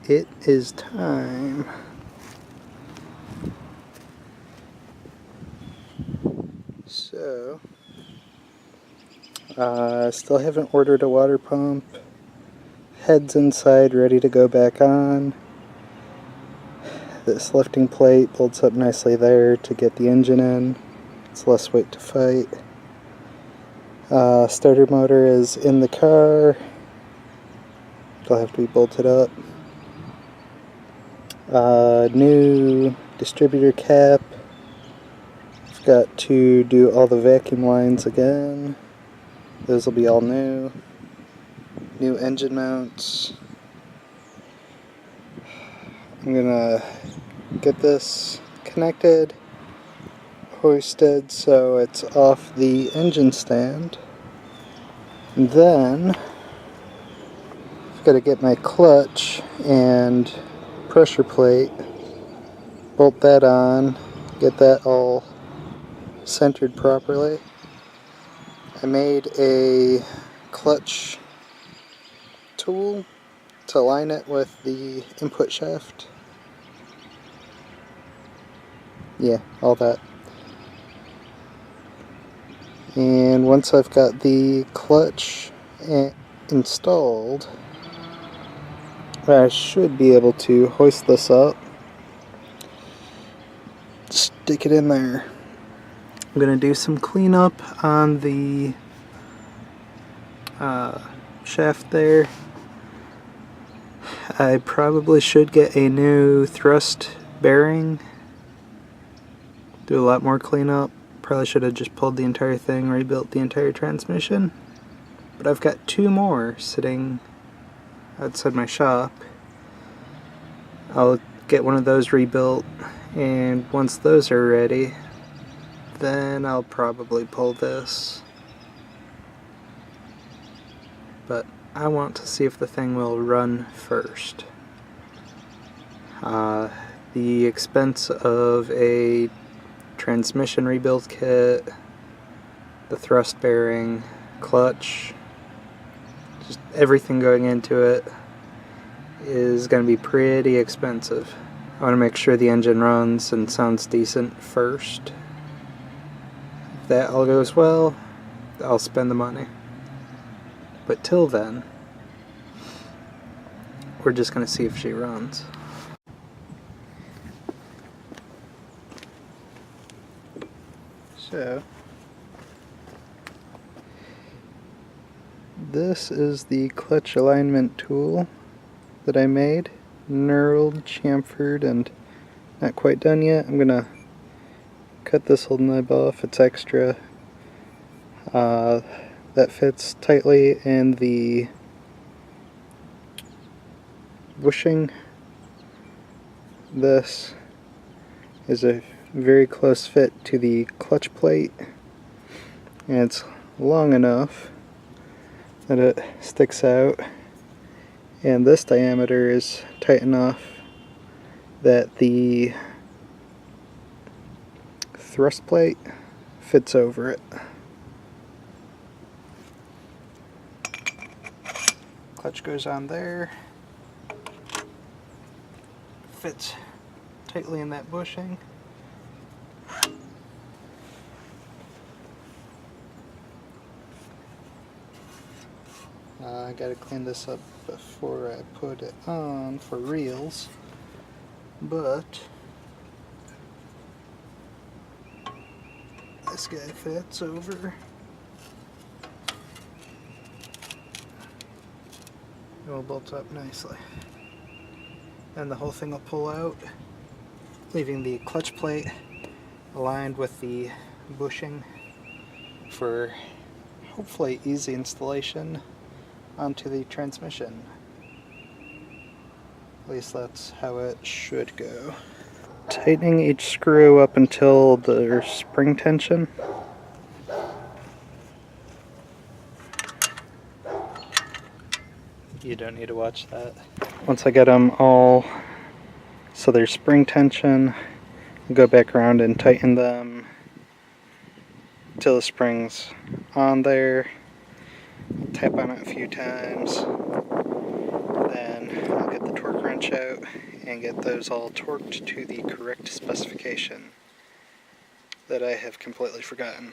It is time. So, still haven't ordered a water pump. Head's inside, ready to go back on. This lifting plate bolts up nicely there to get the engine in. It's less weight to fight. Starter motor is in the car. It'll have to be bolted up. New distributor cap. I've got to do all the vacuum lines again. Those will be all new. New engine mounts. I'm gonna get this connected, hoisted so it's off the engine stand. And then I've got to get my clutch and pressure plate, bolt that on, get that all centered properly. I made a clutch tool to align it with the input shaft. Yeah, all that. And once I've got the clutch installed, I should be able to hoist this up, stick it in there. I'm going to do some cleanup on the shaft there. I probably should get a new thrust bearing, do a lot more cleanup. Probably should have just pulled the entire thing, rebuilt the entire transmission. But I've got two more sitting outside my shop. I'll get one of those rebuilt, and once those are ready, then I'll probably pull this. But I want to see if the thing will run first. The expense of a transmission rebuild kit, the thrust bearing, clutch, just everything going into it is going to be pretty expensive. I want to make sure the engine runs and sounds decent first. If that all goes well, I'll spend the money. But till then, we're just going to see if she runs. So, this is the clutch alignment tool that I made. Knurled, chamfered, and not quite done yet. I'm going to cut this little nib off. It's extra. That fits tightly in the bushing. This is a very close fit to the clutch plate, and it's long enough that it sticks out, and this diameter is tight enough that the thrust plate fits over it. Clutch goes on there, fits tightly in that bushing. I gotta clean this up before I put it on for reals, but this guy fits over. It will bolt up nicely. And the whole thing will pull out, leaving the clutch plate aligned with the bushing for hopefully easy installation onto the transmission. At least that's how it should go. Tightening each screw up until there's spring tension. You don't need to watch that. Once I get them all so there's spring tension, I'll go back around and tighten them until the spring's on there. Tap on it a few times. Then I'll get the torque wrench out and get those all torqued to the correct specification that I have completely forgotten.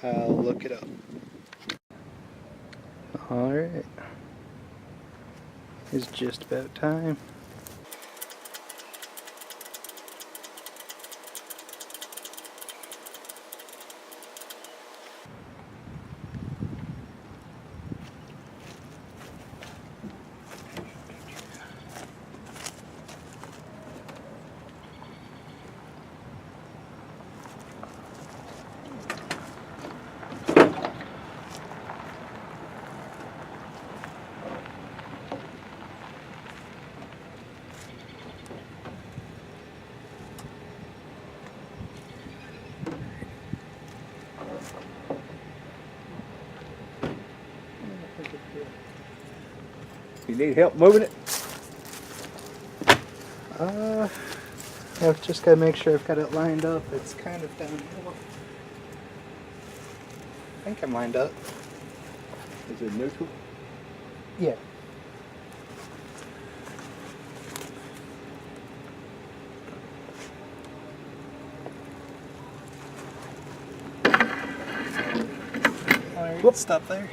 I'll look it up. Alright. It's just about time. You need help moving it? I've just got to make sure I've got it lined up. It's kind of downhill. I think I'm lined up. Is it neutral? Yeah. Alright, Whoop. stop there.